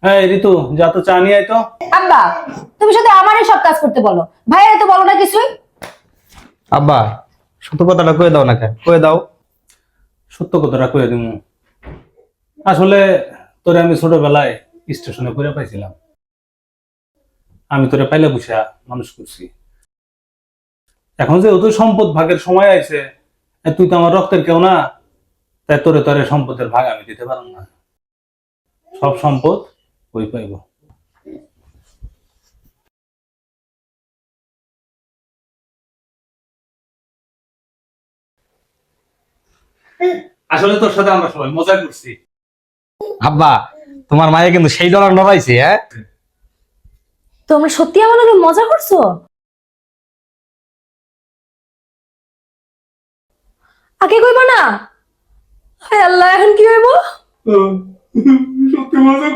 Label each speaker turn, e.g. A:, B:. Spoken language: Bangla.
A: এই ঋতু, যা তো চা নিয়ে আয় তো।
B: আব্বা, তুমি শুধু আমারই সব কাজ করতে বলো, ভাইয়া তো বলো না কিছুই।
C: আব্বা, সত্য কথাটা কয়ে দাও না কেন, কয়ে দাও।
A: সত্য কথাটা কয়ে দিমু। আসলে তোরে আমি ছোটবেলায় স্টেশনে করে পাইছিলাম। আমি তোরে পাইলে বুঝা মানুষ করছি। এখন যেহেতু সম্পদ ভাগের সময় আইছে, তুই তো আমার রক্তের কেউ না, তাই তোরে তোরে সম্পদের ভাগ আমি দিতে পারব না। সব সম্পদ ওই পাইব। আসলে তোর সাথে আমরা সবাই মজা করছি।
C: আব্বা, তোমার মায়ে কিন্তু সেই ডলার নড়াইছে, হ্যাঁ।
B: তোমরা সত্যি আমার লগে মজা করছো? আগে কইবা না? হায় আল্লাহ, এখন কি হইব?
A: সত্যি মজা